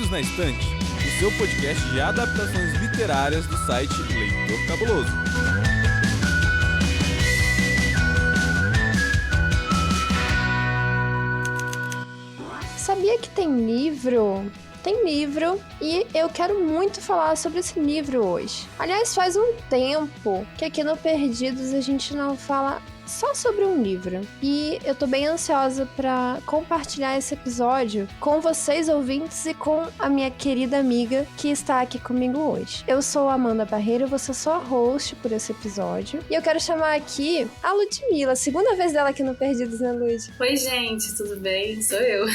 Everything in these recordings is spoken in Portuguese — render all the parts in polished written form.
Livros na Estante, o seu podcast de adaptações literárias do site Leitor Cabuloso. Sabia que tem livro? Tem livro e eu quero muito falar sobre esse livro hoje. Aliás, faz um tempo que aqui no Perdidos a gente não fala só sobre um livro. E eu tô bem ansiosa pra compartilhar esse episódio com vocês, ouvintes, e com a minha querida amiga que está aqui comigo hoje. Eu sou a Amanda Barreiro, vou ser sua host por esse episódio. E eu quero chamar aqui a Ludmilla, segunda vez dela aqui no Perdidos, né, Lud? Oi, gente, tudo bem? Sou eu.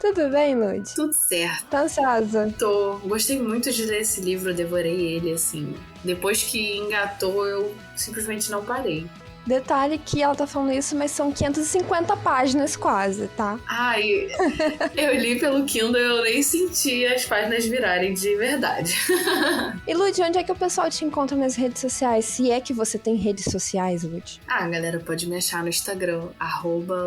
Tudo bem, Lud? Tudo certo. Tá ansiosa? Tô. Gostei muito de ler esse livro, eu devorei ele, assim. Depois que engatou, eu simplesmente não parei. Detalhe que ela tá falando isso, mas são 550 páginas quase, tá? Ai, eu li pelo Kindle e eu nem senti as páginas virarem de verdade. E Lud, onde é que o pessoal te encontra nas redes sociais? Se é que você tem redes sociais, Lud? A galera pode me achar no Instagram,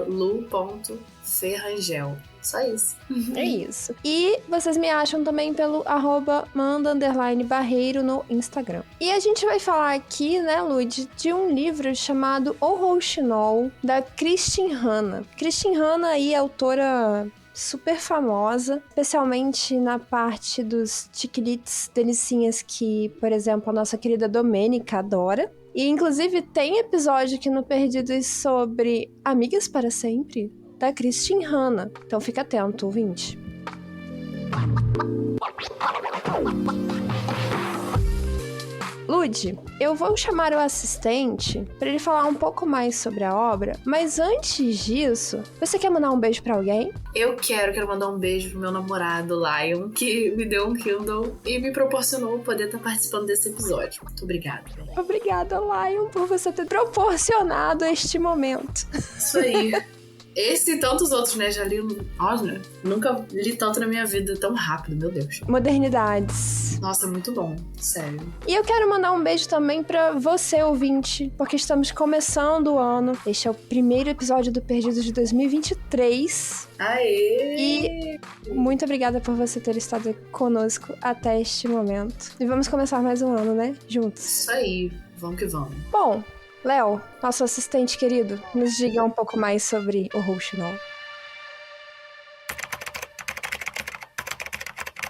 @lu.ferrangel. Só isso. É isso. E vocês me acham também pelo @manda_barreiro no Instagram. E a gente vai falar aqui, né, Lud, de um livro chamado O Rouxinol, da Kristin Hannah. Kristin Hannah aí é autora super famosa, especialmente na parte dos chiquilites delicinhas que, por exemplo, a nossa querida Domênica adora. E inclusive tem episódio aqui no Perdidos sobre Amigas para Sempre, da Kristin Hannah. Então fica atento, ouvinte. Lud, eu vou chamar o assistente para ele falar um pouco mais sobre a obra, mas antes disso, você quer mandar um beijo para alguém? Eu quero mandar um beijo pro meu namorado, Lion, que me deu um Kindle e me proporcionou poder estar participando desse episódio. Muito obrigada. Obrigada, Lion, por você ter proporcionado este momento. Isso aí. Esse e tantos outros, né? Já li... Olha, nunca li tanto na minha vida tão rápido, meu Deus. Modernidades. Nossa, muito bom. Sério. E eu quero mandar um beijo também pra você, ouvinte, porque estamos começando o ano. Este é o primeiro episódio do Perdidos de 2023. Aê! E muito obrigada por você ter estado conosco até este momento. E vamos começar mais um ano, né? Juntos. Isso aí. Vamos que vamos. Bom, Léo, nosso assistente querido, nos diga um pouco mais sobre o Rouxinol.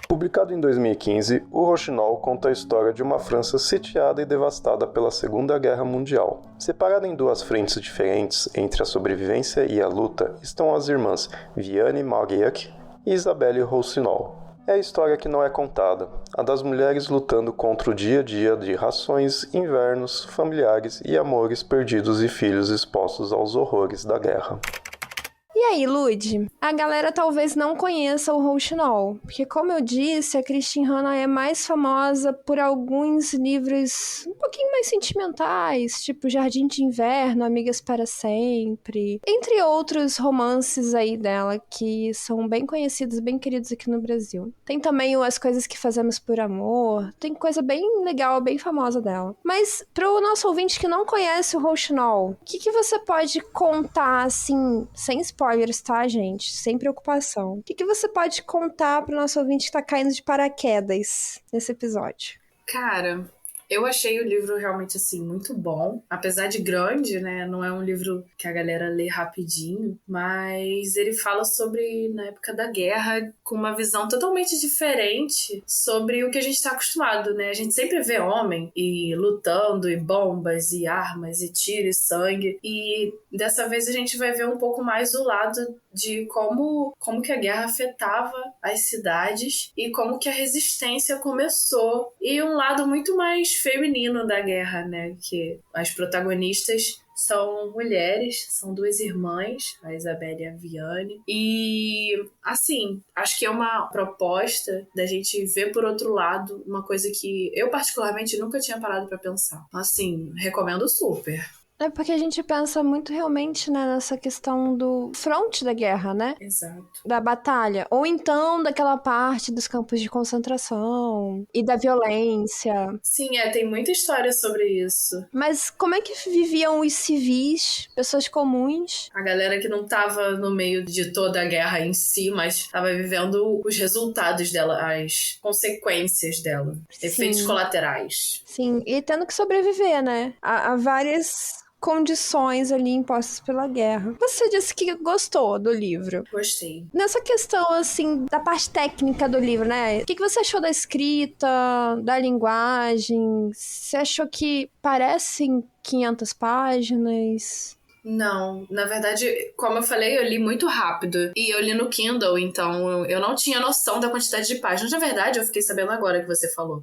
Publicado em 2015, o Rouxinol conta a história de uma França sitiada e devastada pela Segunda Guerra Mundial. Separada em duas frentes diferentes entre a sobrevivência e a luta, estão as irmãs Vianne Mauriac e Isabelle Rouxinol. É a história que não é contada, a das mulheres lutando contra o dia a dia de rações, invernos, familiares e amores perdidos e filhos expostos aos horrores da guerra. E aí, Lud? A galera talvez não conheça o Rouxinol, porque como eu disse, a Kristin Hannah é mais famosa por alguns livros um pouquinho mais sentimentais, tipo Jardim de Inverno, Amigas para Sempre, entre outros romances aí dela que são bem conhecidos, bem queridos aqui no Brasil. Tem também o As Coisas que Fazemos por Amor, tem coisa bem legal, bem famosa dela. Mas pro nosso ouvinte que não conhece o Rouxinol, o que você pode contar, assim, sem spoilers, tá, gente? Sem preocupação. O que você pode contar pro nosso ouvinte que tá caindo de paraquedas nesse episódio? Cara, eu achei o livro realmente, assim, muito bom. Apesar de grande, né? Não é um livro que a galera lê rapidinho. Mas ele fala sobre, na época da guerra, com uma visão totalmente diferente sobre o que a gente tá acostumado, né? A gente sempre vê homem e lutando, e bombas, e armas, e tiro, e sangue. E dessa vez a gente vai ver um pouco mais do lado de como que a guerra afetava as cidades e como que a resistência começou. E um lado muito mais feminino da guerra, né? Que as protagonistas são mulheres, são duas irmãs, a Isabelle e a Vianne. E, assim, acho que é uma proposta da gente ver por outro lado uma coisa que eu, particularmente, nunca tinha parado pra pensar. Assim, recomendo super. É porque a gente pensa muito realmente, né, nessa questão do fronte da guerra, né? Exato. Da batalha. Ou então daquela parte dos campos de concentração e da violência. Sim, tem muita história sobre isso. Mas como é que viviam os civis, pessoas comuns? A galera que não tava no meio de toda a guerra em si, mas tava vivendo os resultados dela, as consequências dela. Efeitos colaterais. Sim, e tendo que sobreviver, né? A várias condições ali impostas pela guerra. Você disse que gostou do livro. Gostei. Nessa questão, assim, da parte técnica do livro, né? O que você achou da escrita, da linguagem? Você achou que parecem 500 páginas? Não, na verdade, como eu falei, eu li muito rápido. E eu li no Kindle, então eu não tinha noção da quantidade de páginas. Na verdade, eu fiquei sabendo agora que você falou.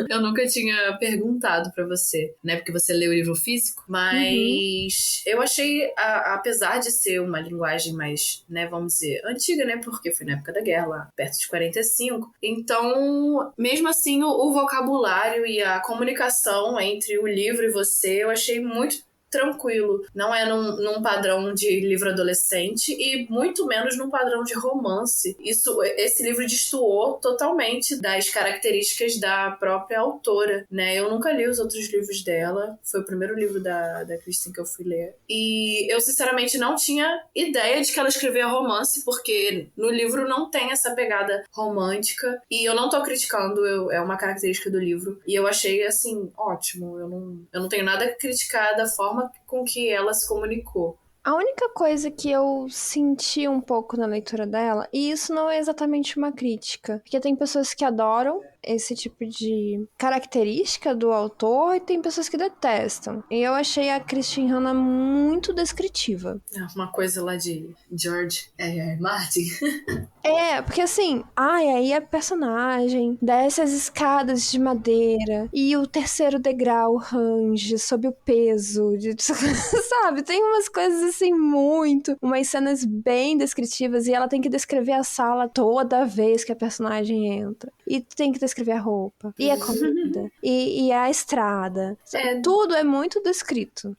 Eu nunca tinha perguntado pra você, né? Porque você leu o livro físico. Mas eu achei, apesar de ser uma linguagem mais, né, vamos dizer, antiga, né? Porque foi na época da guerra, lá perto de 45. Então, mesmo assim, o vocabulário e a comunicação entre o livro e você, eu achei muito tranquilo. Não é num padrão de livro adolescente e muito menos num padrão de romance. Esse livro destoou totalmente das características da própria autora, né? Eu nunca li os outros livros dela. Foi o primeiro livro da Kristen que eu fui ler. E eu, sinceramente, não tinha ideia de que ela escrevia romance, porque no livro não tem essa pegada romântica. E eu não tô criticando, é uma característica do livro. E eu achei, assim, ótimo. Eu não tenho nada a criticar da forma com que ela se comunicou. A única coisa que eu senti um pouco na leitura dela, e isso não é exatamente uma crítica, porque tem pessoas que adoram esse tipo de característica do autor e tem pessoas que detestam. E eu achei a Kristen Hanna muito descritiva. Uma coisa lá de George Martin. Porque assim, aí a personagem desce as escadas de madeira e o terceiro degrau range sob o peso de... Sabe, tem umas coisas assim umas cenas bem descritivas e ela tem que descrever a sala toda vez que a personagem entra. E tem que descrever a roupa, e a comida, e a estrada. Tudo é muito descrito.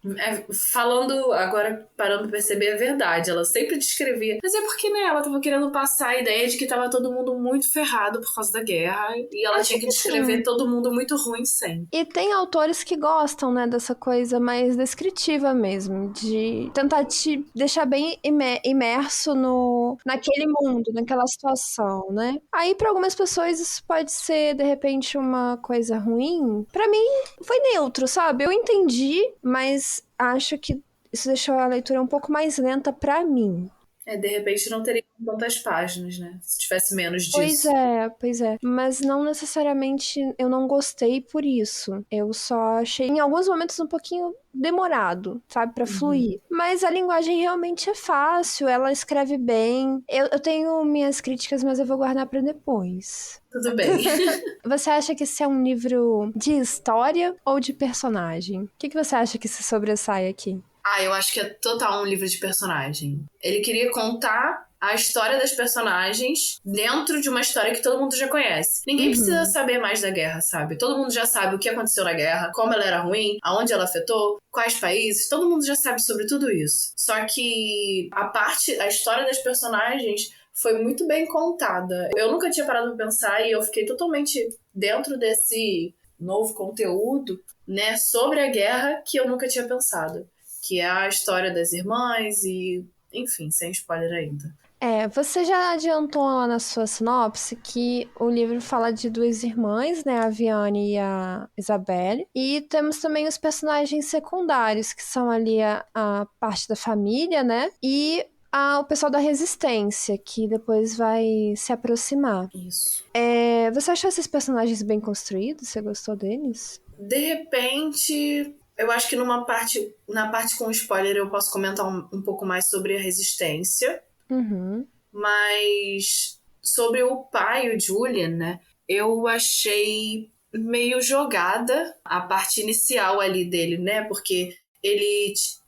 Falando agora, parando pra perceber, é verdade. Ela sempre descrevia. Mas é porque, né, ela tava querendo passar a ideia de que tava todo mundo muito ferrado por causa da guerra. E ela tinha que descrever todo mundo muito ruim sempre. E tem autores que gostam, né, dessa coisa mais descritiva mesmo. De tentar te deixar bem imerso naquele mundo, naquela situação, né? Aí, pra algumas pessoas, isso pode ser, de repente, uma coisa ruim. Pra mim, foi neutro, sabe? Eu entendi, mas acho que isso deixou a leitura um pouco mais lenta pra mim. De repente não teria tantas páginas, né? Se tivesse menos disso. Pois é. Mas não necessariamente eu não gostei por isso. Eu só achei em alguns momentos um pouquinho demorado, sabe? Pra fluir. Mas a linguagem realmente é fácil, ela escreve bem. Eu tenho minhas críticas, mas eu vou guardar pra depois. Tudo bem. Você acha que esse é um livro de história ou de personagem? O que você acha que se sobressai aqui? Eu acho que é total um livro de personagem. Ele queria contar a história das personagens dentro de uma história que todo mundo já conhece. Ninguém precisa saber mais da guerra, sabe? Todo mundo já sabe o que aconteceu na guerra, como ela era ruim, aonde ela afetou, quais países, todo mundo já sabe sobre tudo isso. Só que a história das personagens foi muito bem contada. Eu nunca tinha parado pra pensar e eu fiquei totalmente dentro desse novo conteúdo, né, sobre a guerra que eu nunca tinha pensado. Que é a história das irmãs e, enfim, sem spoiler ainda. Você já adiantou lá na sua sinopse que o livro fala de duas irmãs, né, a Viane e a Isabelle, e temos também os personagens secundários, que são ali a parte da família, né, e o pessoal da Resistência, que depois vai se aproximar. Isso. Você achou esses personagens bem construídos? Você gostou deles? De repente... Eu acho que na parte com spoiler eu posso comentar um pouco mais sobre a Resistência. Mas sobre o pai, o Julian, né? Eu achei meio jogada a parte inicial ali dele, né? Porque eles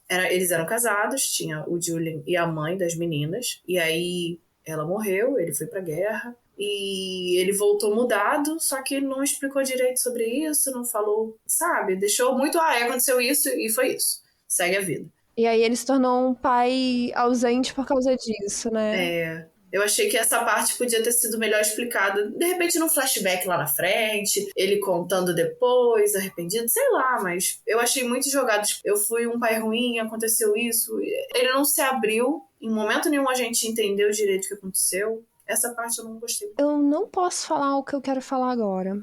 eram casados, tinha o Julian e a mãe das meninas. E aí ela morreu, ele foi pra guerra. E ele voltou mudado, só que não explicou direito sobre isso, não falou, sabe? Deixou muito, aconteceu isso e foi isso. segue a vida. E aí ele se tornou um pai ausente por causa disso, né? Eu achei que essa parte podia ter sido melhor explicada, de repente num flashback lá na frente, ele contando depois, arrependido, sei lá, mas eu achei muito jogado. Eu fui um pai ruim, aconteceu isso. Ele não se abriu, em momento nenhum a gente entendeu direito o que aconteceu. Essa parte eu não gostei. Eu não posso falar o que eu quero falar agora.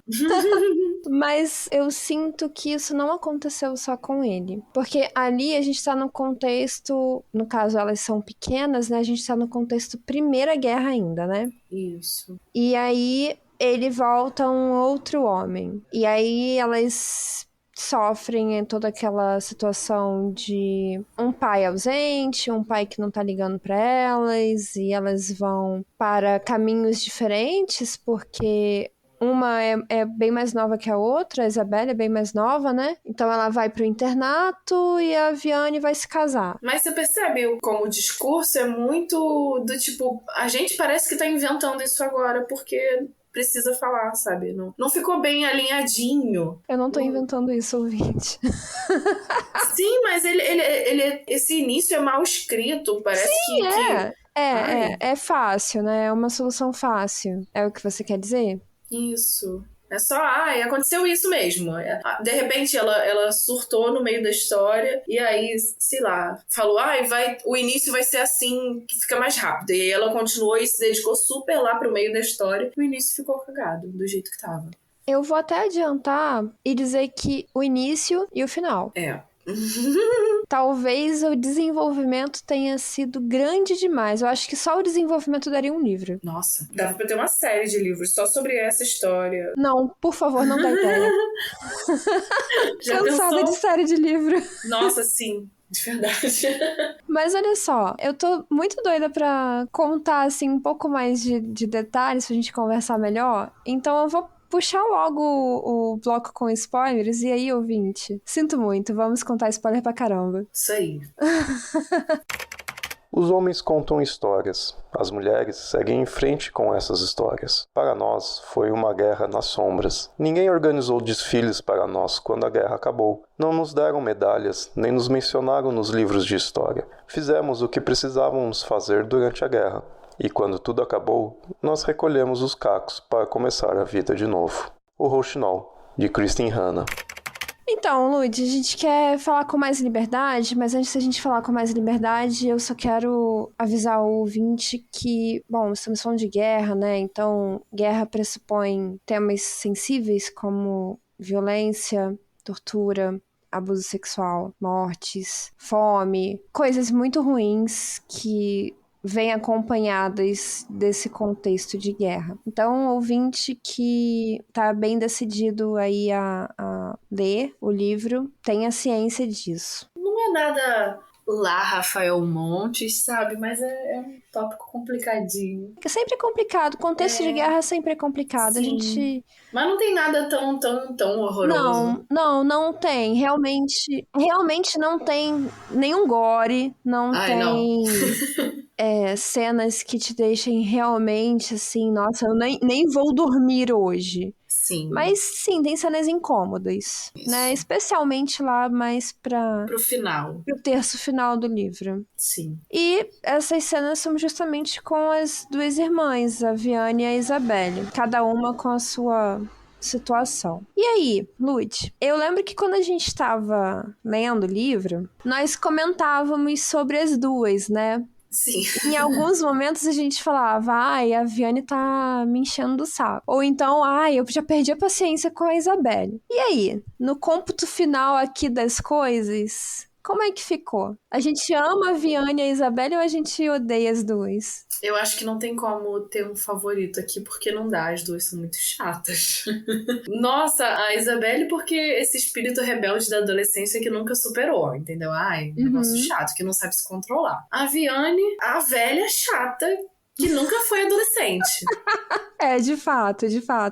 Mas eu sinto que isso não aconteceu só com ele. Porque ali a gente tá no contexto... No caso, elas são pequenas, né? A gente tá no contexto Primeira Guerra ainda, né? Isso. E aí ele volta um outro homem. E aí elas sofrem em toda aquela situação de um pai ausente, um pai que não tá ligando pra elas, e elas vão para caminhos diferentes, porque uma é bem mais nova que a outra, a Isabelle é bem mais nova, né? Então ela vai pro internato e a Viane vai se casar. Mas você percebe como o discurso é muito do tipo, a gente parece que tá inventando isso agora, porque precisa falar, sabe? Não ficou bem alinhadinho. Eu não tô inventando isso, ouvinte. Sim, mas esse início é mal escrito, parece Sim, que... é fácil, né? É uma solução fácil. É o que você quer dizer? Isso. É só, aconteceu isso mesmo. De repente ela surtou no meio da história e aí, sei lá, falou, o início vai ser assim, que fica mais rápido. E aí ela continuou e se dedicou super lá pro meio da história. O início ficou cagado, do jeito que tava. Eu vou até adiantar e dizer que o início e o final. Talvez o desenvolvimento tenha sido grande demais. Eu acho que só o desenvolvimento daria um livro. Nossa, dava pra ter uma série de livros só sobre essa história. Não, por favor, não dá ideia. Já Cansada pensou? de série de livro. Nossa, sim. De verdade. Mas olha só, eu tô muito doida pra contar, assim, um pouco mais de detalhes pra gente conversar melhor. Então eu vou puxar logo o bloco com spoilers. E aí, ouvinte? Sinto muito, vamos contar spoiler pra caramba. Isso aí. Os homens contam histórias, as mulheres seguem em frente com essas histórias. Para nós, foi uma guerra nas sombras. Ninguém organizou desfiles para nós quando a guerra acabou. Não nos deram medalhas, nem nos mencionaram nos livros de história. Fizemos o que precisávamos fazer durante a guerra. E quando tudo acabou, nós recolhemos os cacos para começar a vida de novo. O Rouxinol, de Kristin Hanna. Então, Lud, a gente quer falar com mais liberdade, mas antes da gente falar com mais liberdade, eu só quero avisar o ouvinte que, bom, estamos falando de guerra, né? Então, guerra pressupõe temas sensíveis como violência, tortura, abuso sexual, mortes, fome, coisas muito ruins que vêm acompanhadas desse contexto de guerra. Então, ouvinte que tá bem decidido aí a ler o livro, tenha ciência disso. Não é nada lá, Rafael Montes, sabe? Mas é um tópico complicadinho. É sempre complicado, contexto de guerra sempre é complicado. Sim. A gente... Mas não tem nada tão horroroso. Não tem. Realmente não tem nenhum gore, não tem cenas que te deixem realmente assim, nossa, eu nem vou dormir hoje. Sim. Mas sim, tem cenas incômodas, né? Especialmente lá mais pro final. Pro terço final do livro. Sim. E essas cenas são justamente com as duas irmãs, a Viane e a Isabelle. Cada uma com a sua situação. E aí, Lud, eu lembro que quando a gente estava lendo o livro, nós comentávamos sobre as duas, né? Sim. Em alguns momentos a gente falava, a Viane tá me enchendo do saco. Ou então, eu já perdi a paciência com a Isabelle. E aí, no cômputo final aqui das coisas, como é que ficou? A gente ama a Viane e a Isabelle ou a gente odeia as duas? Eu acho que não tem como ter um favorito aqui, porque não dá, as duas são muito chatas. Nossa, a Isabelle, porque esse espírito rebelde da adolescência que nunca superou, entendeu? Negócio chato, que não sabe se controlar. A Viane, a velha chata, que nunca foi adolescente. De fato.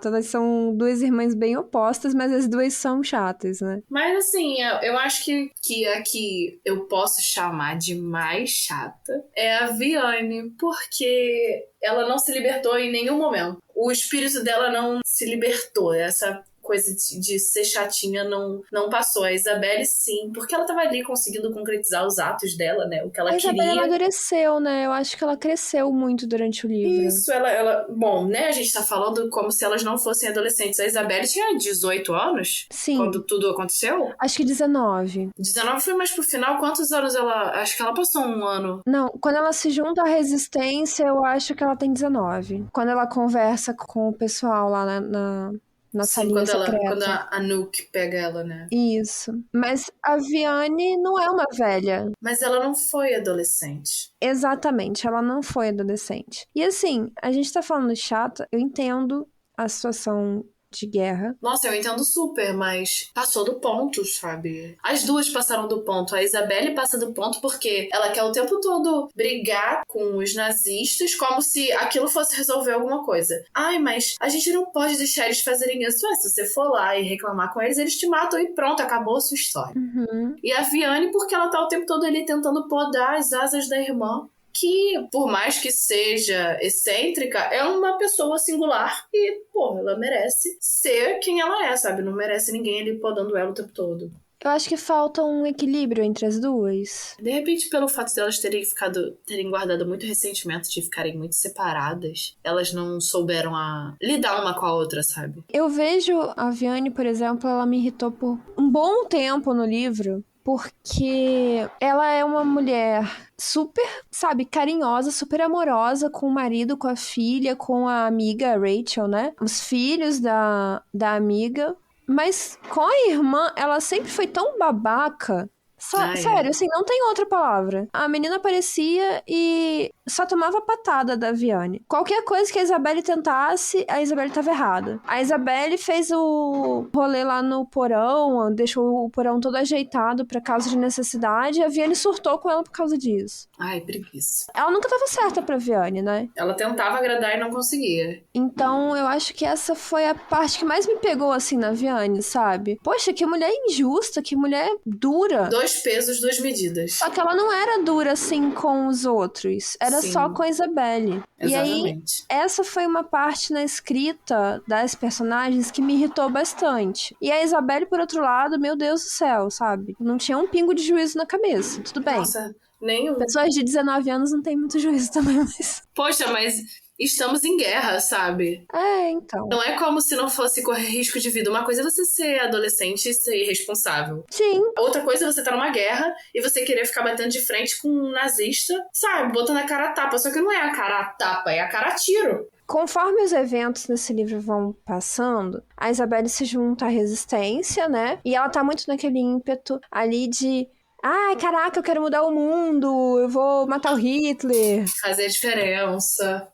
Elas são duas irmãs bem opostas, mas as duas são chatas, né? Mas assim, eu acho que a que eu posso chamar de mais chata é a Viane, porque ela não se libertou em nenhum momento. O espírito dela não se libertou. Essa coisa de ser chatinha não passou. A Isabelle, sim, porque ela tava ali conseguindo concretizar os atos dela, né? O que ela A Isabelle queria. amadureceu, né? Eu acho que ela cresceu muito durante o livro. Isso, ela... Bom, né? A gente tá falando como se elas não fossem adolescentes. A Isabelle tinha 18 anos? Sim. Quando tudo aconteceu? Acho que 19. 19 foi mais pro final. Quantos anos ela... Acho que ela passou um ano. Não, quando ela se junta à Resistência, eu acho que ela tem 19. Quando ela conversa com o pessoal lá na Sim, salinha secreta. quando a Anouk pega ela, né? Isso. Mas a Viane não é uma velha. Mas ela não foi adolescente. Exatamente, ela não foi adolescente. E assim, a gente tá falando chata, eu entendo a situação de guerra. Nossa, eu entendo super, mas passou do ponto, sabe? As duas passaram do ponto. A Isabelle passa do ponto porque ela quer o tempo todo brigar com os nazistas como se aquilo fosse resolver alguma coisa. Ai, mas a gente não pode deixar eles fazerem isso. Se você for lá e reclamar com eles, eles te matam e pronto, acabou a sua história. Uhum. E a Viane, porque ela tá o tempo todo ali tentando podar as asas da irmã, que, por mais que seja excêntrica, é uma pessoa singular e, pô, ela merece ser quem ela é, sabe? Não merece ninguém ali podando ela o tempo todo. Eu acho que falta um equilíbrio entre as duas. De repente, pelo fato delas terem guardado muito ressentimento de ficarem muito separadas, elas não souberam lidar uma com a outra, sabe? Eu vejo a Viane, por exemplo, ela me irritou por um bom tempo no livro, porque ela é uma mulher super, sabe, carinhosa, super amorosa com o marido, com a filha, com a amiga Rachel, né? Os filhos da amiga. Mas com a irmã, ela sempre foi tão babaca. Sério, assim, não tem outra palavra. A menina aparecia e só tomava patada da Viane. Qualquer coisa que a Isabelle tentasse, a Isabelle tava errada. A Isabelle fez o rolê lá no porão, deixou o porão todo ajeitado pra causa de necessidade, e a Viane surtou com ela por causa disso. Ai, preguiça. Ela nunca tava certa pra Viane, né? Ela tentava agradar e não conseguia. Então, eu acho que essa foi a parte que mais me pegou, assim, na Viane, sabe? Poxa, que mulher injusta, que mulher dura. 2 pesos, 2 medidas. Só que ela não era dura, assim, com os outros. Era Sim. só com a Isabelle. Exatamente. E aí, essa foi uma parte na escrita das personagens que me irritou bastante. E a Isabelle, por outro lado, meu Deus do céu, sabe? Não tinha um pingo de juízo na cabeça. Tudo bem. Nossa, nenhum. Pessoas de 19 anos não têm muito juízo também, mas... Poxa, mas estamos em guerra, sabe? É, então. Não é como se não fosse correr risco de vida. Uma coisa é você ser adolescente e ser irresponsável. Sim. Outra coisa é você estar numa guerra e você querer ficar batendo de frente com um nazista, sabe? Botando a cara a tapa. Só que não é a cara a tapa, é a cara a tiro. Conforme os eventos nesse livro vão passando, a Isabelle se junta à resistência, né? E ela tá muito naquele ímpeto ali de... Ai, caraca, eu quero mudar o mundo, eu vou matar o Hitler. Fazer a diferença.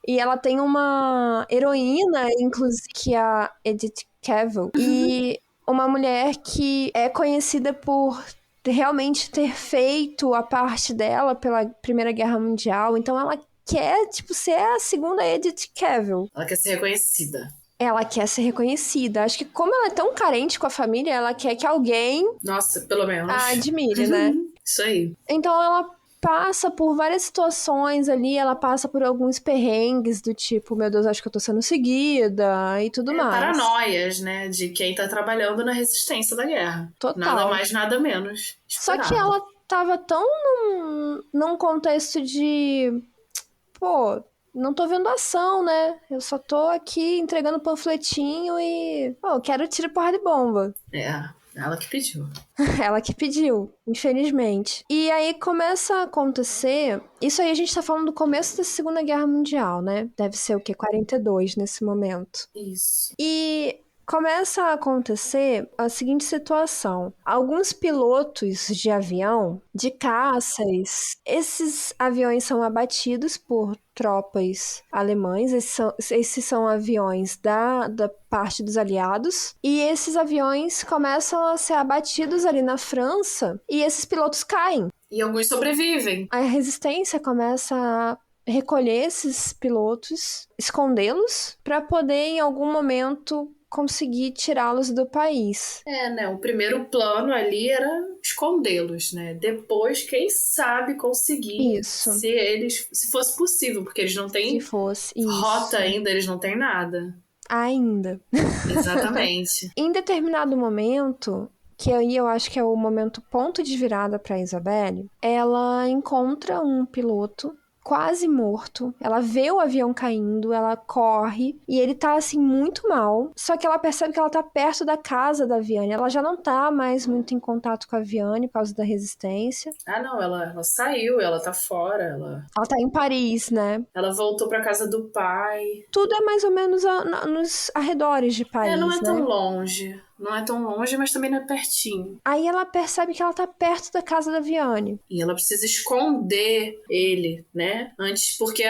E ela tem uma heroína, inclusive, que é a Edith Cavell. E uma mulher que é conhecida por realmente ter feito a parte dela pela Primeira Guerra Mundial. Então ela quer, tipo, ser a segunda Edith Cavell. Ela quer ser reconhecida. Ela quer ser reconhecida. Acho que como ela é tão carente com a família, ela quer que alguém Nossa, pelo menos. a admire, né? Isso aí. Então ela passa por várias situações ali, ela passa por alguns perrengues do tipo, meu Deus, acho que eu tô sendo seguida e tudo mais. Paranoias, né? De quem tá trabalhando na resistência da guerra. Total. Nada mais, nada menos. Só que ela tava tão num contexto de... Pô, não tô vendo ação, né? Eu só tô aqui entregando panfletinho e... Pô, quero tiro, porrada e bomba. É, ela que pediu. Ela que pediu, infelizmente. E aí começa a acontecer... Isso aí a gente tá falando do começo da Segunda Guerra Mundial, né? Deve ser o quê? 42 nesse momento. Isso. E... começa a acontecer a seguinte situação. Alguns pilotos de avião, de caças, esses aviões são abatidos por tropas alemães, esses são aviões da parte dos aliados, e esses aviões começam a ser abatidos ali na França, e esses pilotos caem. E alguns sobrevivem. A resistência começa a recolher esses pilotos, escondê-los, para poder em algum momento conseguir tirá-los do país. É, né? O primeiro plano ali era escondê-los, né? Depois, quem sabe conseguir. Isso. Se fosse possível, porque eles não têm Se fosse isso. rota ainda, eles não têm nada. Ainda. Exatamente. Em determinado momento, que aí eu acho que é o momento ponto de virada para Isabelle, ela encontra um piloto quase morto, ela vê o avião caindo, ela corre, e ele tá, assim, muito mal, só que ela percebe que ela tá perto da casa da Viane, ela já não tá mais muito em contato com a Viane por causa da resistência. Ah, não, ela saiu, ela tá fora, Ela tá em Paris, né? ela voltou pra casa do pai. Tudo é mais ou menos nos arredores de Paris, Não é tão né? longe. Não é tão longe, mas também não é pertinho. Aí ela percebe que ela tá perto da casa da Viane. E ela precisa esconder ele, né? Antes, porque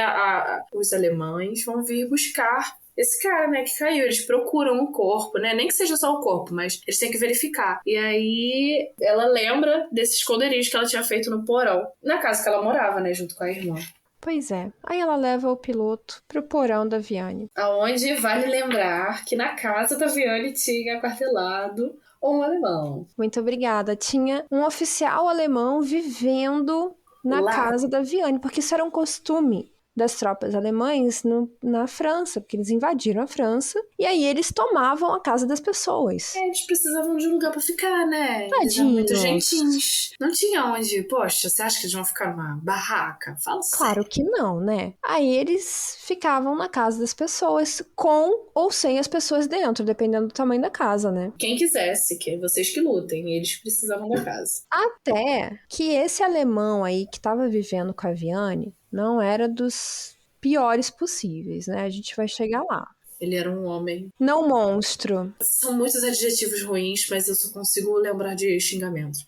os alemães vão vir buscar esse cara, né, que caiu. Eles procuram o corpo, né? Nem que seja só o corpo, mas eles têm que verificar. E aí ela lembra desse esconderijo que ela tinha feito no porão, na casa que ela morava, né, junto com a irmã. Pois é. Aí ela leva o piloto pro porão da Viane. Aonde vale lembrar que na casa da Viane tinha aquartelado um alemão. Muito obrigada. Tinha um oficial alemão vivendo na Lá. casa da Viane, porque isso era um costume das tropas alemães na França, porque eles invadiram a França, e aí eles tomavam a casa das pessoas. Eles precisavam de um lugar pra ficar, né? Eles eram muito Tadinhos. gentis. Não tinha onde. Poxa, você acha que eles vão ficar numa barraca? Fala Claro que não, né? Aí eles ficavam na casa das pessoas, com ou sem as pessoas dentro, dependendo do tamanho da casa, né? Quem quisesse, que vocês que lutem. Eles precisavam da casa. Até que esse alemão aí que tava vivendo com a Viane não era dos piores possíveis, né? A gente vai chegar lá. Ele era um homem. Não monstro. São muitos adjetivos ruins, mas eu só consigo lembrar de xingamento.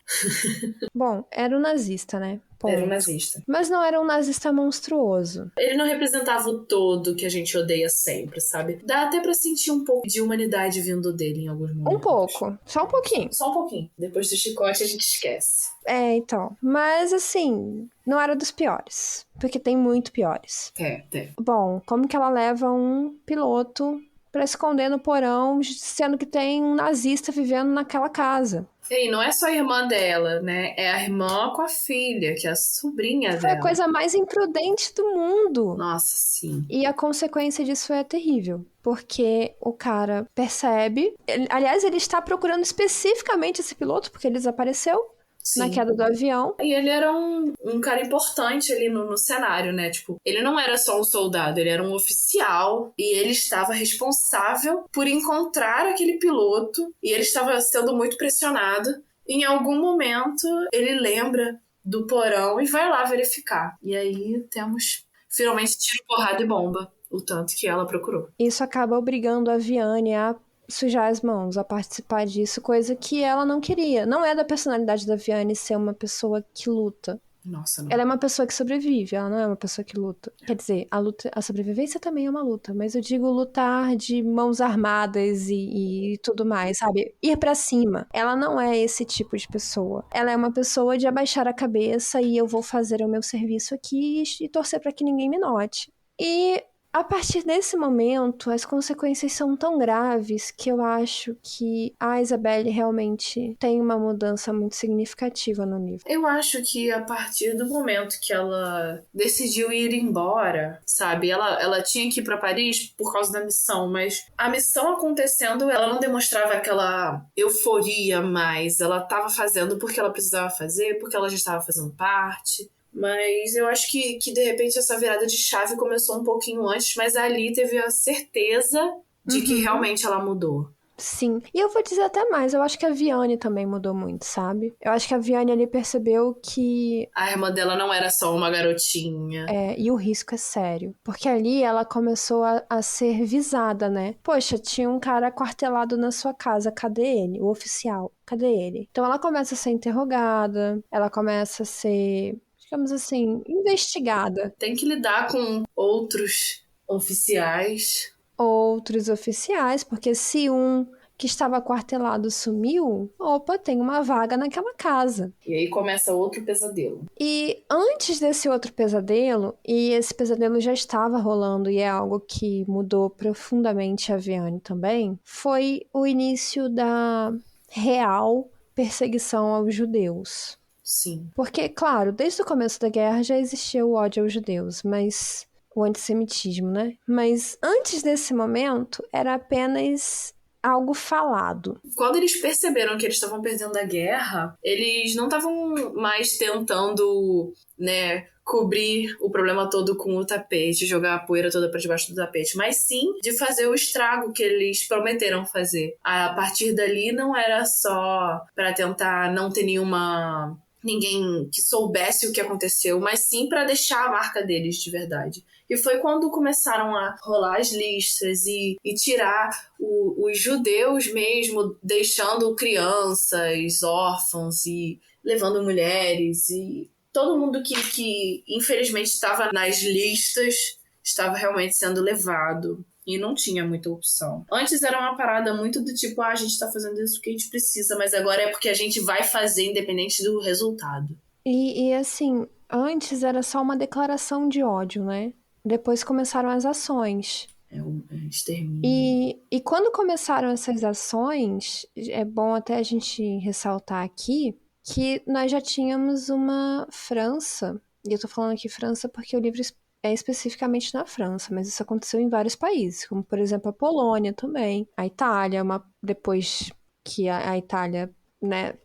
Bom, era um nazista, né? Ponto. Era um nazista. Mas não era um nazista monstruoso. Ele não representava o todo que a gente odeia sempre, sabe? Dá até pra sentir um pouco de humanidade vindo dele em alguns momentos. Um pouco. Só um pouquinho. Só um pouquinho. Depois do chicote a gente esquece. Então. Mas, assim, não era dos piores. Porque tem muito piores. É. Bom, como que ela leva um piloto pra esconder no porão, sendo que tem um nazista vivendo naquela casa? E não é só a irmã dela, né? É a irmã com a filha, que é a sobrinha Foi dela. a coisa mais imprudente do mundo. Nossa, sim. E a consequência disso é terrível. Porque o cara percebe... Aliás, ele está procurando especificamente esse piloto, porque ele desapareceu Sim. na queda do avião. E ele era um cara importante ali no cenário, né? Tipo, ele não era só um soldado, ele era um oficial. E ele estava responsável por encontrar aquele piloto. E ele estava sendo muito pressionado. Em algum momento, ele lembra do porão e vai lá verificar. E aí temos, finalmente, tiro, porrada e bomba. O tanto que ela procurou. Isso acaba obrigando a Viane a sujar as mãos, a participar disso, coisa que ela não queria. Não é da personalidade da Viane ser uma pessoa que luta. Nossa, não. Ela é uma pessoa que sobrevive, ela não é uma pessoa que luta. Quer dizer, a sobrevivência também é uma luta, mas eu digo lutar de mãos armadas e tudo mais, sabe? Ir pra cima. Ela não é esse tipo de pessoa. Ela é uma pessoa de abaixar a cabeça e eu vou fazer o meu serviço aqui e torcer pra que ninguém me note. E a partir desse momento, as consequências são tão graves que eu acho que a Isabelle realmente tem uma mudança muito significativa no livro. Eu acho que a partir do momento que ela decidiu ir embora, sabe? Ela tinha que ir pra Paris por causa da missão, mas a missão acontecendo, ela não demonstrava aquela euforia mais. Ela tava fazendo porque ela precisava fazer, porque ela já estava fazendo parte. Mas eu acho que de repente essa virada de chave começou um pouquinho antes, mas ali teve a certeza de que realmente ela mudou. Sim. E eu vou dizer até mais, eu acho que a Viane também mudou muito, sabe? Eu acho que a Viane ali percebeu que... A irmã dela não era só uma garotinha. E o risco é sério. Porque ali ela começou a ser visada, né? Poxa, tinha um cara aquartelado na sua casa, cadê ele? O oficial, cadê ele? Então ela começa a ser interrogada, ela começa a ser, digamos assim, investigada. Tem que lidar com outros oficiais. Outros oficiais, porque se um que estava aquartelado sumiu, opa, tem uma vaga naquela casa. E aí começa outro pesadelo. E antes desse outro pesadelo, e esse pesadelo já estava rolando e é algo que mudou profundamente a Viane também, foi o início da real perseguição aos judeus. Sim. Porque, claro, desde o começo da guerra já existia o ódio aos judeus, mas o antissemitismo, né? Mas antes desse momento, era apenas algo falado. Quando eles perceberam que eles estavam perdendo a guerra, eles não estavam mais tentando, né, cobrir o problema todo com o tapete, jogar a poeira toda para debaixo do tapete, mas sim de fazer o estrago que eles prometeram fazer. A partir dali não era só para tentar não ter ninguém que soubesse o que aconteceu, mas sim para deixar a marca deles de verdade. E foi quando começaram a rolar as listas e tirar os judeus mesmo, deixando crianças, órfãos e levando mulheres e todo mundo que infelizmente estava nas listas estava realmente sendo levado. E não tinha muita opção. Antes era uma parada muito do tipo, a gente tá fazendo isso porque a gente precisa, mas agora é porque a gente vai fazer independente do resultado. E assim, antes era só uma declaração de ódio, né? Depois começaram as ações. É o extermínio. E quando começaram essas ações, é bom até a gente ressaltar aqui que nós já tínhamos uma França, e eu tô falando aqui França porque o livro é especificamente na França, mas isso aconteceu em vários países, como por exemplo a Polônia também, a Itália, depois que a Itália, né,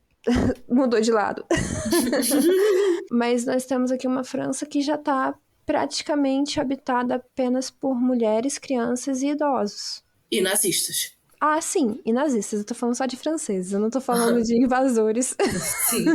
mudou de lado. Mas nós temos aqui uma França que já tá praticamente habitada apenas por mulheres, crianças e idosos. E nazistas. Ah, sim, e nazistas. Eu tô falando só de franceses, eu não tô falando de invasores. Sim.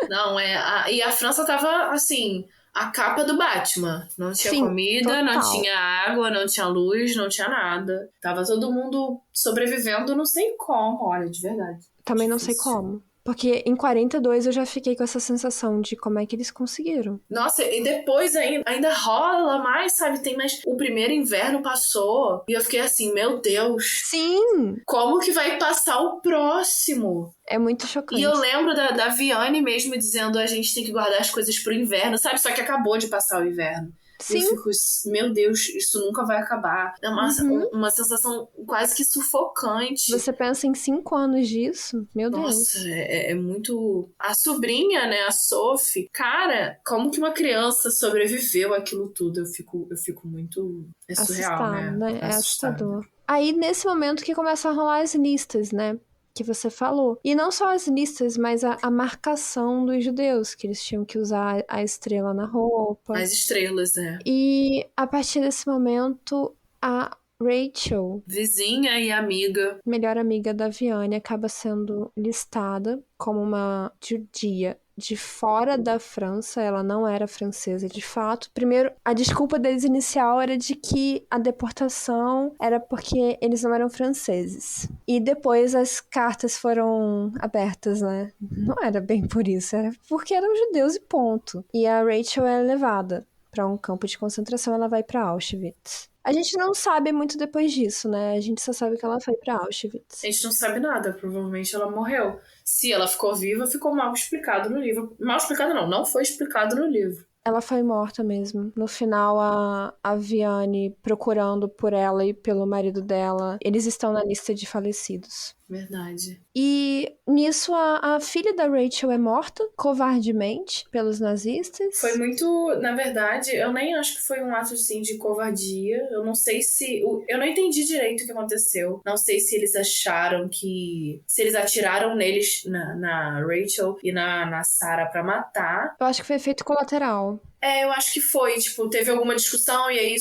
Não, e a França tava, assim, a capa do Batman. Não tinha Sim, comida, total. não tinha água, não tinha luz, não tinha nada. Tava todo mundo sobrevivendo, não sei como, olha, de verdade. Também não sei Difícil. como. Porque em 42 eu já fiquei com essa sensação de como é que eles conseguiram. Nossa, e depois ainda rola mais, sabe? Tem mais. O primeiro inverno passou e eu fiquei assim, meu Deus, Sim! como que vai passar o próximo? É muito chocante. E eu lembro da Viane mesmo dizendo a gente tem que guardar as coisas pro inverno, sabe? Só que acabou de passar o inverno. Sim. Eu fico, meu Deus, isso nunca vai acabar. É uma sensação quase que sufocante. Você pensa em 5 anos disso? Meu Nossa, Deus. é muito... A sobrinha, né, a Sophie, cara, como que uma criança sobreviveu àquilo tudo? Eu fico muito... É surreal, Assustado, né? É assustado. assustador. Aí, nesse momento que começam a rolar as listas, né? Que você falou. E não só as listas, mas a marcação dos judeus, que eles tinham que usar a estrela na roupa. As estrelas, né? E a partir desse momento, a Rachel, Vizinha e amiga. melhor amiga da Viane, acaba sendo listada como uma judia de fora da França. Ela não era francesa de fato. Primeiro, a desculpa deles inicial era de que a deportação era porque eles não eram franceses. E depois as cartas foram abertas, né? Não era bem por isso, era porque eram judeus e ponto. E a Rachel é levada para um campo de concentração, ela vai para Auschwitz. A gente não sabe muito depois disso, né? A gente só sabe que ela foi pra Auschwitz. A gente não sabe nada, provavelmente ela morreu. Se ela ficou viva, ficou mal explicado no livro. Mal explicado não foi explicado no livro. Ela foi morta mesmo. No final, a Viane procurando por ela e pelo marido dela, eles estão na lista de falecidos. Verdade. E nisso a filha da Rachel é morta, covardemente, pelos nazistas. Foi muito, na verdade, eu nem acho que foi um ato assim de covardia. Eu não sei se... Eu não entendi direito o que aconteceu. Não sei se eles acharam que... Se eles atiraram neles, na Rachel e na Sarah pra matar. Eu acho que foi efeito colateral. Eu acho que foi. Tipo, teve alguma discussão e aí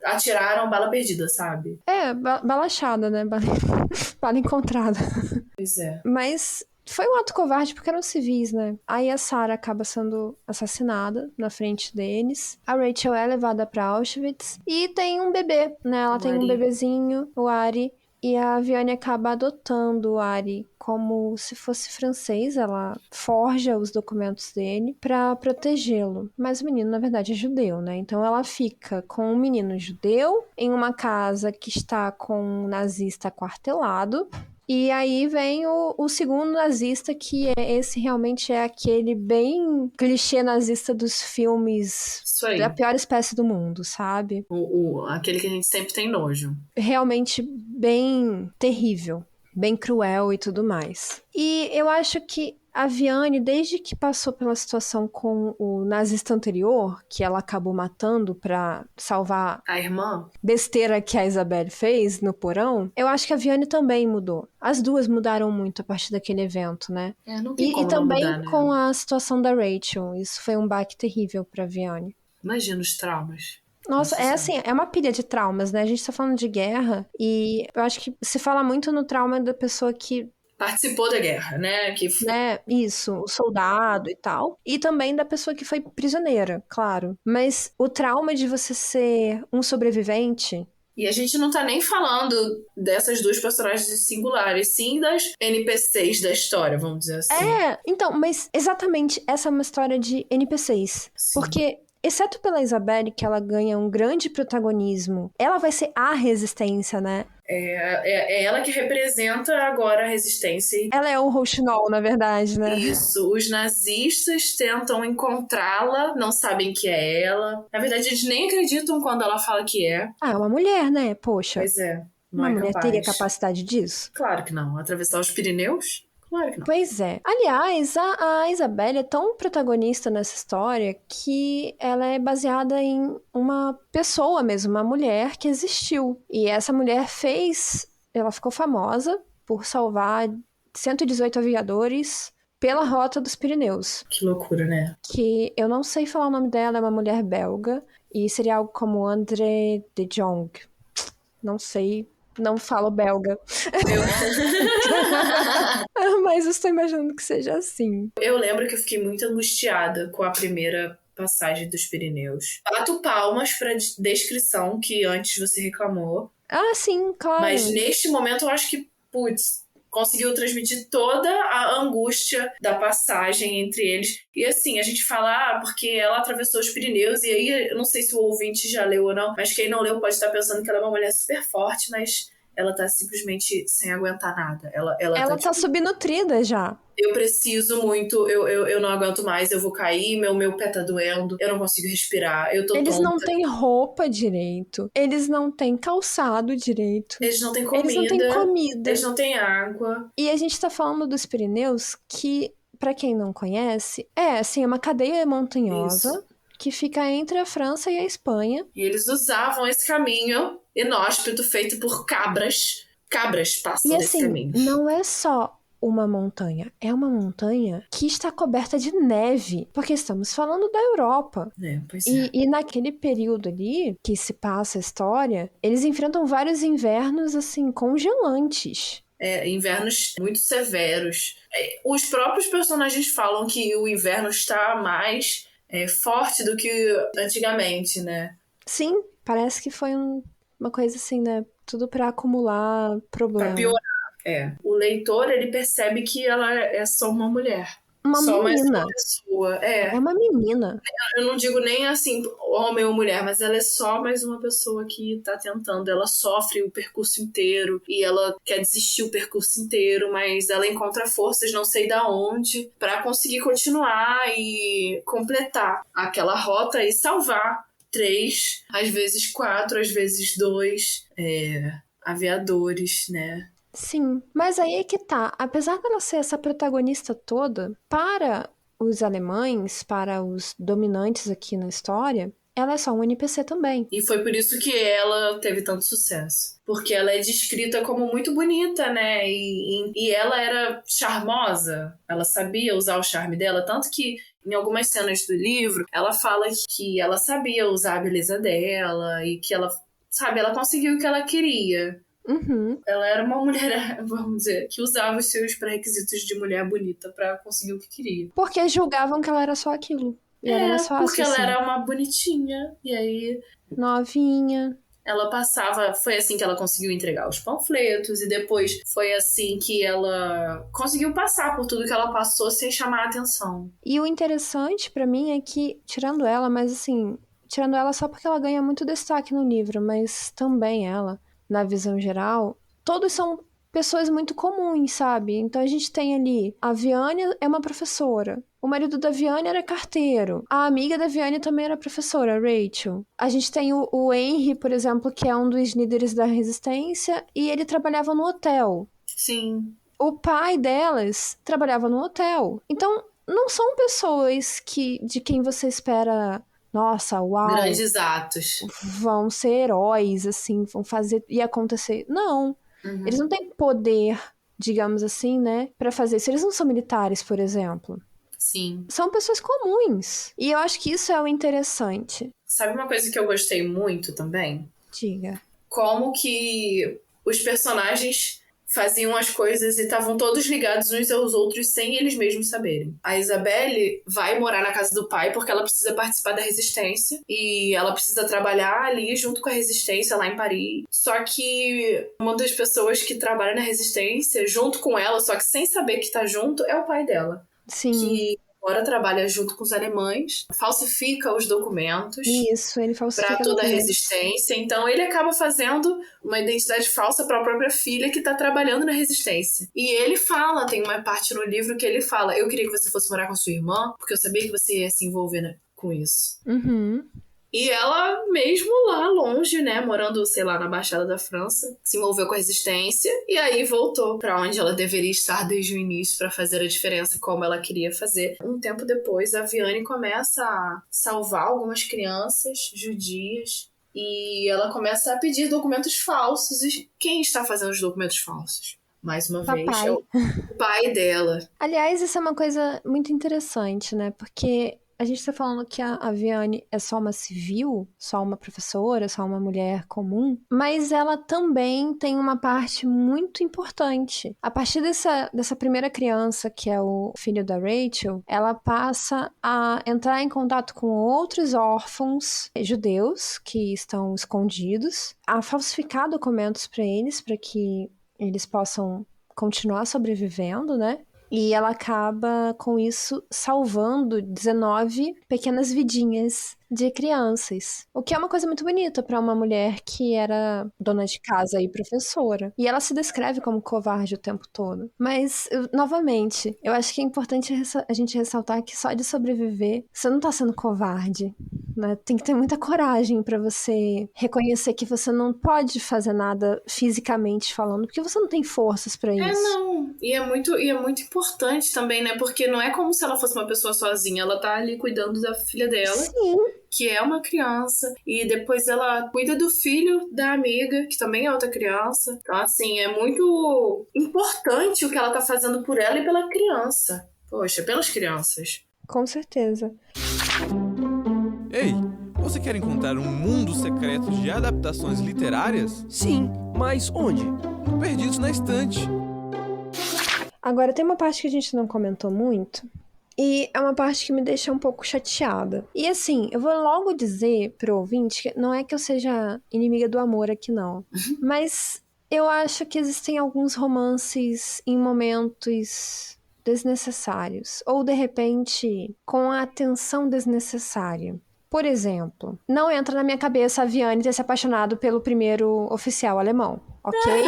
atiraram bala perdida, sabe? Bala achada, né? Bala encontrada. Pois é. Mas foi um ato covarde porque eram civis, né? Aí a Sarah acaba sendo assassinada na frente deles. A Rachel é levada pra Auschwitz. E tem um bebê, né? Ela tem um bebezinho, o Ari. E a Viane acaba adotando o Ari como se fosse francês. Ela forja os documentos dele pra protegê-lo. Mas o menino, na verdade, é judeu, né? Então ela fica com um menino judeu em uma casa que está com um nazista aquartelado. E aí vem o segundo nazista, que esse realmente é aquele bem clichê nazista dos filmes da pior espécie do mundo, sabe? Aquele que a gente sempre tem nojo. Realmente bem terrível, bem cruel e tudo mais. E eu acho que a Viane, desde que passou pela situação com o nazista anterior, que ela acabou matando pra salvar A irmã? besteira que a Isabelle fez no porão, eu acho que a Viane também mudou. As duas mudaram muito a partir daquele evento, né? Não tem E como não também mudar, né? com a situação da Rachel. Isso foi um baque terrível pra Viane. Imagina os traumas. Nossa, Nossa é Senhora. assim, é uma pilha de traumas, né? A gente tá falando de guerra e eu acho que se fala muito no trauma da pessoa que, Participou da guerra, né? né, isso, o soldado e tal. E também da pessoa que foi prisioneira, claro. Mas o trauma de você ser um sobrevivente. E a gente não tá nem falando dessas duas personagens singulares, sim das NPCs da história, vamos dizer assim. Então, mas exatamente essa é uma história de NPCs. Sim. Porque, exceto pela Isabelle, que ela ganha um grande protagonismo, ela vai ser a resistência, né? É ela que representa agora a resistência. Ela é o Rochinol, na verdade, né? Isso, os nazistas tentam encontrá-la, não sabem que é ela. Na verdade, eles nem acreditam quando ela fala que é. Ah, é uma mulher, né? Poxa. Pois é, não Uma é mulher capaz. teria capacidade disso? Claro que não. Atravessar os Pirineus? Claro que não. Pois é. Aliás, a Isabelle é tão protagonista nessa história que ela é baseada em uma pessoa mesmo, uma mulher que existiu. E essa mulher ela ficou famosa por salvar 118 aviadores pela Rota dos Pirineus. Que loucura, né? Que eu não sei falar o nome dela, é uma mulher belga. E seria algo como André de Jong. Não sei, não falo belga. Mas eu estou imaginando que seja assim. Eu lembro que eu fiquei muito angustiada com a primeira passagem dos Pirineus. Bato palmas pra descrição que antes você reclamou. Ah, sim, claro. Mas neste momento eu acho que, conseguiu transmitir toda a angústia da passagem entre eles. E assim, a gente fala, porque ela atravessou os Pirineus, e aí eu não sei se o ouvinte já leu ou não, mas quem não leu pode estar pensando que ela é uma mulher super forte, mas ela tá simplesmente sem aguentar nada. Ela tá subnutrida já. Eu preciso muito, eu não aguento mais, eu vou cair, meu pé tá doendo, eu não consigo respirar, eu tô Eles tonta. não têm roupa direito, eles não têm calçado direito. Eles não têm comida. Eles não têm água. E a gente tá falando dos Pirineus, que, pra quem não conhece, é uma cadeia montanhosa. Isso. Que fica entre a França e a Espanha. E eles usavam esse caminho inóspito feito por cabras. Cabras passam nesse caminho. Não é só uma montanha, é uma montanha que está coberta de neve, porque estamos falando da Europa. Pois é. E naquele período ali que se passa a história, eles enfrentam vários invernos, assim, congelantes. Invernos muito severos. Os próprios personagens falam que o inverno está mais forte do que antigamente, né? Sim, parece que foi uma coisa assim, né? Tudo pra acumular problema. Pra piorar. O leitor, ele percebe que ela é só uma mulher. Uma só menina. Mais uma pessoa. É uma menina. Eu não digo nem assim, homem ou mulher, mas ela é só mais uma pessoa que tá tentando. Ela sofre o percurso inteiro e ela quer desistir o percurso inteiro, mas ela encontra forças, não sei da onde, pra conseguir continuar e completar aquela rota e salvar 3, às vezes 4, às vezes 2 aviadores, né? Sim, mas aí é que tá. Apesar dela ser essa protagonista toda, para os alemães, para os dominantes aqui na história, ela é só um NPC também. E foi por isso que ela teve tanto sucesso. Porque ela é descrita como muito bonita, né? E ela era charmosa. Ela sabia usar o charme dela. Tanto que em algumas cenas do livro, ela fala que ela sabia usar a beleza dela e que ela, ela conseguiu o que ela queria. Uhum. Ela era uma mulher, vamos dizer, que usava os seus pré-requisitos de mulher bonita pra conseguir o que queria. Porque julgavam que ela era só aquilo. E era mais fácil, porque ela era uma bonitinha. E aí... novinha. Ela passava... Foi assim que ela conseguiu entregar os panfletos. E depois foi assim que ela conseguiu passar por tudo que ela passou sem chamar a atenção. E o interessante pra mim é que, tirando ela, mas assim... Tirando ela só porque ela ganha muito destaque no livro, mas também ela... Na visão geral, todos são pessoas muito comuns, sabe? Então a gente tem ali, a Viane é uma professora, o marido da Viane era carteiro, a amiga da Viane também era professora, a Rachel. A gente tem o Henry, por exemplo, que é um dos líderes da resistência, e ele trabalhava no hotel. Sim. O pai delas trabalhava no hotel. Então, não são pessoas de quem você espera, nossa, uau, Grandes atos. vão ser heróis, assim, vão fazer e acontecer. Não. Uhum. Eles não têm poder, digamos assim, né, pra fazer isso. Eles não são militares, por exemplo. Sim. São pessoas comuns. E eu acho que isso é o interessante. Sabe uma coisa que eu gostei muito também? Diga. Como que os personagens faziam as coisas e estavam todos ligados uns aos outros sem eles mesmos saberem. A Isabelle vai morar na casa do pai porque ela precisa participar da resistência e ela precisa trabalhar ali junto com a resistência lá em Paris. Só que uma das pessoas que trabalha na resistência junto com ela, só que sem saber que tá junto, é o pai dela. Sim. Que agora trabalha junto com os alemães, falsifica os documentos. Isso, ele falsifica Para toda a documentos. resistência. Então ele acaba fazendo uma identidade falsa para a própria filha que tá trabalhando na resistência. E ele fala, tem uma parte no livro que ele fala: eu queria que você fosse morar com a sua irmã, porque eu sabia que você ia se envolver com isso. Uhum. E ela, mesmo lá longe, né, morando, sei lá, na Baixada da França, se envolveu com a resistência e aí voltou pra onde ela deveria estar desde o início pra fazer a diferença como ela queria fazer. Um tempo depois, a Viane começa a salvar algumas crianças judias e ela começa a pedir documentos falsos. E quem está fazendo os documentos falsos? Mais uma vez, é o pai dela. Aliás, isso é uma coisa muito interessante, né? Porque a gente tá falando que a Viane é só uma civil, só uma professora, só uma mulher comum, mas ela também tem uma parte muito importante. A partir dessa primeira criança, que é o filho da Rachel, ela passa a entrar em contato com outros órfãos judeus que estão escondidos, a falsificar documentos para eles, para que eles possam continuar sobrevivendo, né? E ela acaba, com isso, salvando 19 pequenas vidinhas de crianças. O que é uma coisa muito bonita para uma mulher que era dona de casa e professora. E ela se descreve como covarde o tempo todo. Mas, novamente, eu acho que é importante a gente ressaltar que só de sobreviver, você não tá sendo covarde, né? Tem que ter muita coragem para você reconhecer que você não pode fazer nada fisicamente falando, porque você não tem forças para isso. Não. E é muito importante também, né? Porque não é como se ela fosse uma pessoa sozinha. Ela tá ali cuidando da filha dela. Sim. Que é uma criança, e depois ela cuida do filho da amiga, que também é outra criança. Então, assim, é muito importante o que ela tá fazendo por ela e pela criança. Poxa, pelas crianças. Com certeza. Ei, você quer encontrar um mundo secreto de adaptações literárias? Sim, mas onde? No Perdidos na Estante. Agora, tem uma parte que a gente não comentou muito, e é uma parte que me deixa um pouco chateada. E assim, eu vou logo dizer pro ouvinte que não é que eu seja inimiga do amor aqui, não. Mas eu acho que existem alguns romances em momentos desnecessários. Ou, de repente, com a atenção desnecessária. Por exemplo, não entra na minha cabeça a Viane ter se apaixonado pelo primeiro oficial alemão, ok?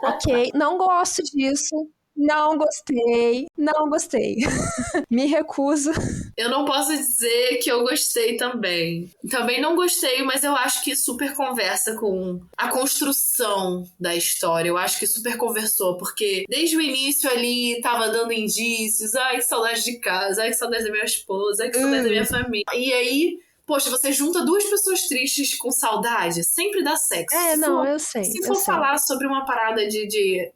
Ok, não gosto disso. Não gostei. Me recuso. Eu não posso dizer que eu gostei também. Também não gostei, mas eu acho que super conversa com a construção da história. Eu acho que super conversou, porque desde o início ali tava dando indícios. Ai, que saudade de casa. Ai, que saudade da minha esposa. Ai, que saudade da minha família. E aí, poxa, você junta duas pessoas tristes com saudade, sempre dá sexo. Eu sei. Se for falar sobre uma parada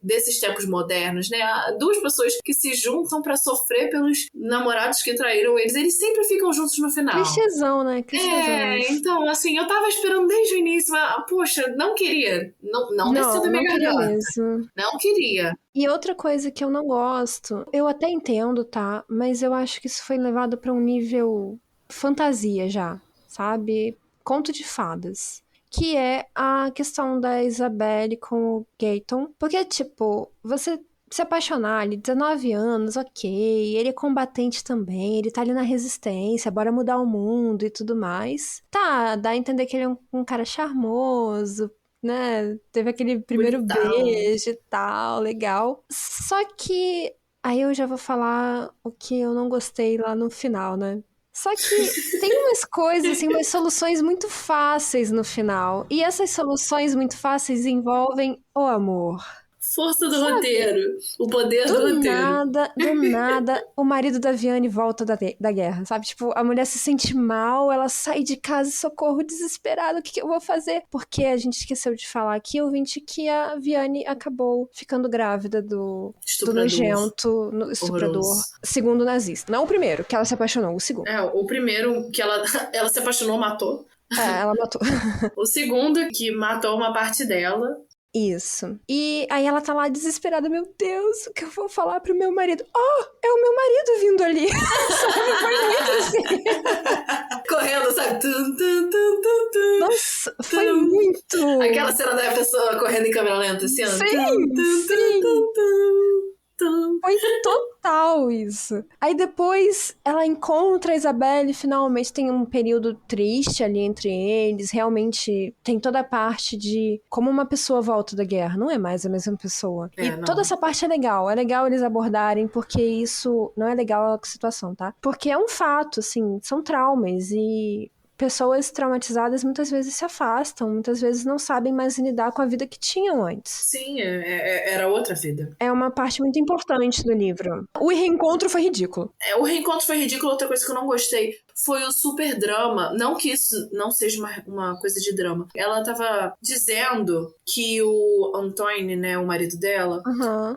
desses tempos modernos, né? Duas pessoas que se juntam pra sofrer pelos namorados que traíram eles sempre ficam juntos no final. Clichêzão, né? Então, assim, eu tava esperando desde o início, mas, poxa, não queria. Não desceu da minha garganta. Mesmo. Não queria. E outra coisa que eu não gosto, eu até entendo, tá? Mas eu acho que isso foi levado pra um nível fantasia já, sabe? Conto de fadas. Que é a questão da Isabelle com o Gaeton. Porque, tipo, você se apaixonar ali, 19 anos, ok. Ele é combatente também, ele tá ali na resistência, bora mudar o mundo e tudo mais. Tá, dá a entender que ele é um cara charmoso, né? Teve aquele primeiro beijo e tal, legal. Só que aí eu já vou falar o que eu não gostei lá no final, né? Só que tem umas coisas, assim, umas soluções muito fáceis no final. E essas soluções muito fáceis envolvem o amor. Força do roteiro. O poder do roteiro. Do nada, o marido da Viane volta da guerra, sabe? Tipo, a mulher se sente mal, ela sai de casa, socorro, desesperada, o que eu vou fazer? Porque a gente esqueceu de falar aqui, ouvinte, que a Viane acabou ficando grávida do nojento estuprador, horroroso. segundo nazista. Não o primeiro, que ela se apaixonou, o segundo. O primeiro que ela se apaixonou, matou. Ela matou. O segundo que matou uma parte dela. Isso. E aí ela tá lá desesperada, meu Deus, o que eu vou falar pro meu marido? Oh, é o meu marido vindo ali. Sabe, foi muito assim. Correndo, sabe? Tum, tum, tum, tum, tum. Nossa, foi muito. Aquela cena da pessoa correndo em câmera lenta, assim, ó. Sim, Tum, tum, sim. tum, tum, tum. Foi total isso. Aí depois ela encontra a Isabelle, finalmente tem um período triste ali entre eles. Realmente tem toda a parte de como uma pessoa volta da guerra. Não é mais a mesma pessoa. E não. toda essa parte é legal. É legal eles abordarem, porque isso não é legal a situação, tá? Porque é um fato, assim, são traumas e pessoas traumatizadas muitas vezes se afastam, muitas vezes não sabem mais lidar com a vida que tinham antes. Sim, era outra vida. É uma parte muito importante do livro. O reencontro foi ridículo. O reencontro foi ridículo. Outra coisa que eu não gostei foi o super drama. Não que isso não seja uma coisa de drama. Ela tava dizendo que o Antoine, né, o marido dela,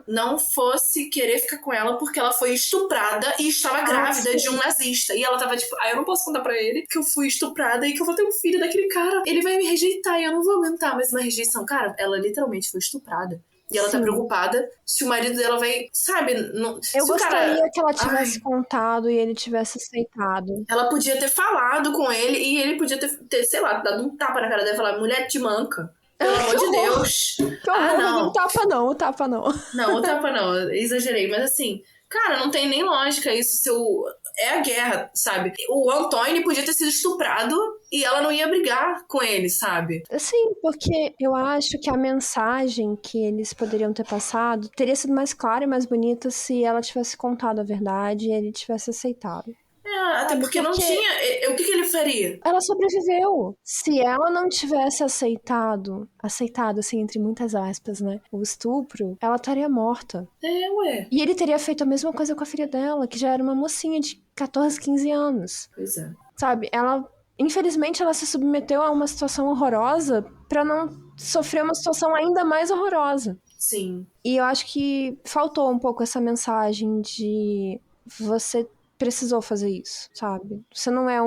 não fosse querer ficar com ela porque ela foi estuprada e estava grávida de um nazista. E ela tava tipo, eu não posso contar pra ele que eu fui estuprada e que eu vou ter um filho daquele cara. Ele vai me rejeitar e eu não vou aguentar mais uma rejeição. Cara, ela literalmente foi estuprada. E ela tá preocupada se o marido dela vai, sabe... Eu gostaria que ela tivesse contado e ele tivesse aceitado. Ela podia ter falado com ele e ele podia ter, sei lá, dado um tapa na cara dela e falar, mulher, te manca. Pelo amor de Deus. Que horror, não. O tapa não, o tapa não. Não, o tapa não, exagerei. Mas assim, cara, não tem nem lógica isso. É a guerra, sabe? O Antoine podia ter sido estuprado e ela não ia brigar com ele, sabe? Sim, porque eu acho que a mensagem que eles poderiam ter passado teria sido mais clara e mais bonita se ela tivesse contado a verdade e ele tivesse aceitado. Até porque não tinha... O que ele faria? Ela sobreviveu. Se ela não tivesse aceitado, assim, entre muitas aspas, né? O estupro, ela estaria morta. Ué. E ele teria feito a mesma coisa com a filha dela, que já era uma mocinha de 14, 15 anos. Pois é. Sabe, infelizmente, ela se submeteu a uma situação horrorosa pra não sofrer uma situação ainda mais horrorosa. Sim. E eu acho que faltou um pouco essa mensagem de você precisou fazer isso, sabe? Você não é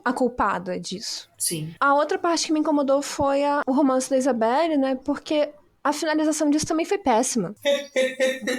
a culpada disso. Sim. A outra parte que me incomodou foi o romance da Isabelle, né? Porque a finalização disso também foi péssima.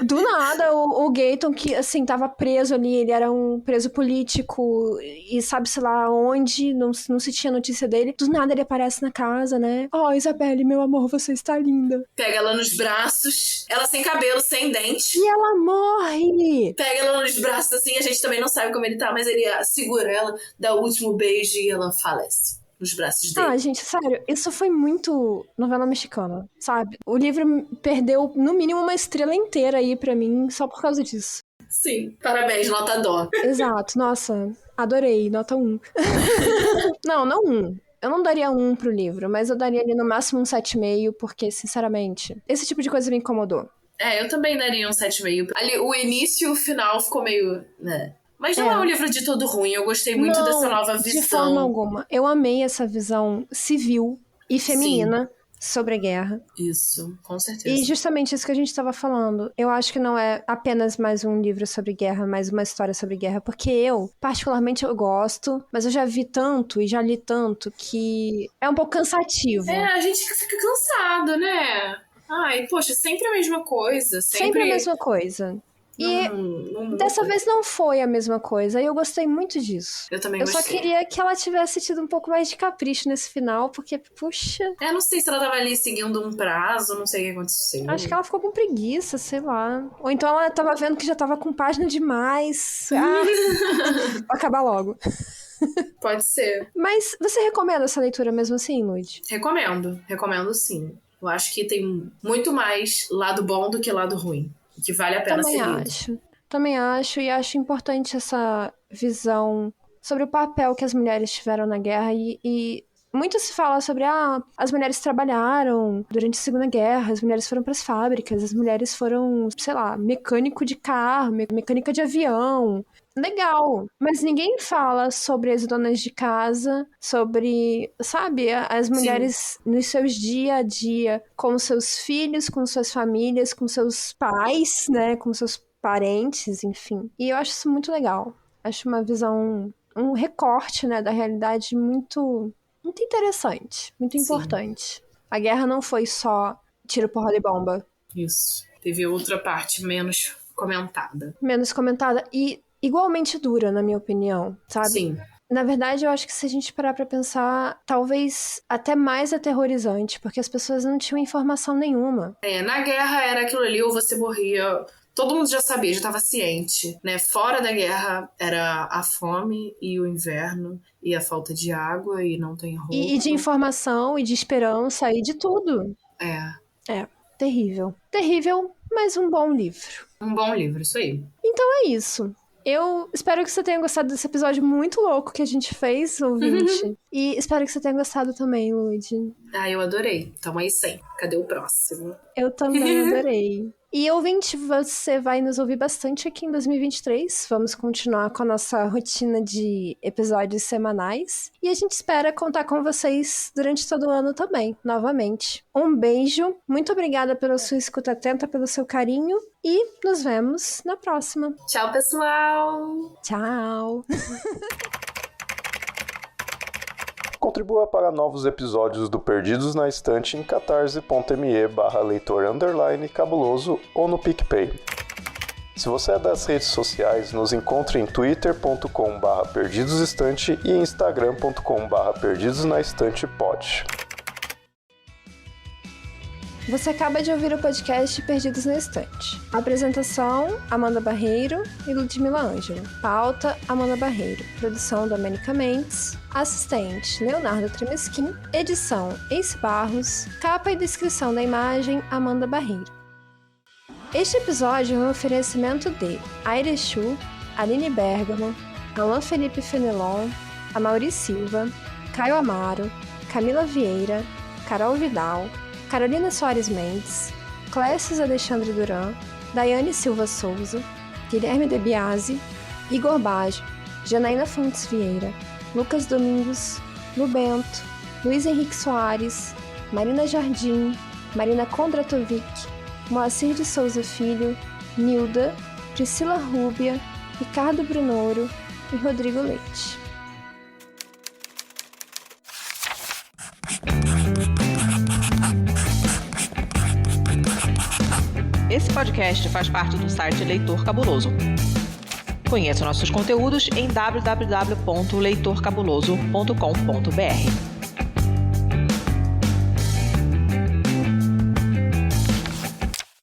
Do nada, o Gaeton, que, assim, tava preso ali, ele era um preso político e sabe-se lá onde, não se tinha notícia dele. Do nada ele aparece na casa, né? Isabelle, meu amor, você está linda. Pega ela nos braços, ela sem cabelo, sem dente. E ela morre! Pega ela nos braços, assim, a gente também não sabe como ele tá, mas ele segura ela, dá o último beijo e ela falece nos braços dele. Gente, sério, isso foi muito novela mexicana, sabe? O livro perdeu, no mínimo, uma estrela inteira aí pra mim, só por causa disso. Sim, parabéns, nota dó. Exato, nossa, adorei, nota 1. Não 1. Eu não daria 1 pro livro, mas eu daria ali no máximo um 7,5, porque, sinceramente, esse tipo de coisa me incomodou. Eu também daria um 7,5. Ali, o início e o final ficou meio... né? Mas não é um livro de todo ruim, eu gostei muito dessa nova visão. De forma alguma. Eu amei essa visão civil e feminina sobre a guerra. Isso, com certeza. E justamente isso que a gente estava falando. Eu acho que não é apenas mais um livro sobre guerra, mais uma história sobre guerra, porque particularmente, eu gosto, mas eu já vi tanto e já li tanto que é um pouco cansativo. A gente fica cansado, né? Poxa, sempre a mesma coisa. Sempre a mesma coisa. E dessa vez não foi a mesma coisa. E eu gostei muito disso. Eu também gostei. Eu só queria que ela tivesse tido um pouco mais de capricho nesse final, porque, puxa... Não sei se ela tava ali seguindo um prazo, não sei o que aconteceu. Acho que ela ficou com preguiça, sei lá. Ou então ela tava vendo que já tava com página demais. Vou acabar logo. Pode ser. Mas você recomenda essa leitura mesmo assim, Lud? Recomendo sim. Eu acho que tem muito mais lado bom do que lado ruim. Que vale a pena ser lido. Também acho, e acho importante essa visão sobre o papel que as mulheres tiveram na guerra e muito se fala sobre, as mulheres trabalharam durante a Segunda Guerra, as mulheres foram pras fábricas, as mulheres foram, sei lá, mecânico de carro, mecânica de avião. Legal, mas ninguém fala sobre as donas de casa, sobre, sabe, as mulheres nos seus dia a dia, com seus filhos, com suas famílias, com seus pais, né, com seus parentes, enfim. E eu acho isso muito legal. Acho uma visão, um recorte, né, da realidade muito interessante, muito importante. A guerra não foi só tiro, porrada e bomba. Isso. Teve outra parte menos comentada. Menos comentada e igualmente dura, na minha opinião, sabe? Sim. Na verdade, eu acho que se a gente parar pra pensar, talvez até mais aterrorizante, porque as pessoas não tinham informação nenhuma. Na guerra era aquilo ali, ou você morria... Todo mundo já sabia, já estava ciente, né? Fora da guerra era a fome e o inverno e a falta de água e não tem roupa. E de informação e de esperança e de tudo. É, terrível. Terrível, mas um bom livro. Um bom livro, isso aí. Então é isso. Eu espero que você tenha gostado desse episódio muito louco que a gente fez, ouvinte. E espero que você tenha gostado também, Lud. Eu adorei. Tamo aí sempre. Cadê o próximo? Eu também adorei. E, ouvinte, você vai nos ouvir bastante aqui em 2023. Vamos continuar com a nossa rotina de episódios semanais. E a gente espera contar com vocês durante todo o ano também, novamente. Um beijo, muito obrigada pela sua escuta atenta, pelo seu carinho. E nos vemos na próxima. Tchau, pessoal! Tchau! Contribua para novos episódios do Perdidos na Estante em catarse.me/leitor_cabuloso ou no PicPay. Se você é das redes sociais, nos encontre em twitter.com/perdidosestante e instagram.com/perdidosnaestantepod. Você acaba de ouvir o podcast Perdidos na Estante. Apresentação, Amanda Barreiro e Ludmila Ângelo. Pauta, Amanda Barreiro. Produção, Domenica Mendes. Assistente, Leonardo Tremesquim. Edição, Ace Barros. Capa e descrição da imagem, Amanda Barreiro. Este episódio é um oferecimento de Aire Chu, Aline Bergamo, Alan Felipe Fenelon, Amaury Silva, Caio Amaro, Camila Vieira, Carol Vidal, Carolina Soares Mendes, Clécius Alexandre Duran, Daiane Silva Souza, Guilherme De Biasi, Igor Baggio, Janaína Fontes Vieira, Lucas Domingos, Lu Bento, Luiz Henrique Soares, Marina Jardim, Marina Kondratovic, Moacir de Souza Filho, Nilda, Priscila Rúbia, Ricardo Brunoro e Rodrigo Leite. Esse podcast faz parte do site Leitor Cabuloso. Conheça nossos conteúdos em www.leitorcabuloso.com.br.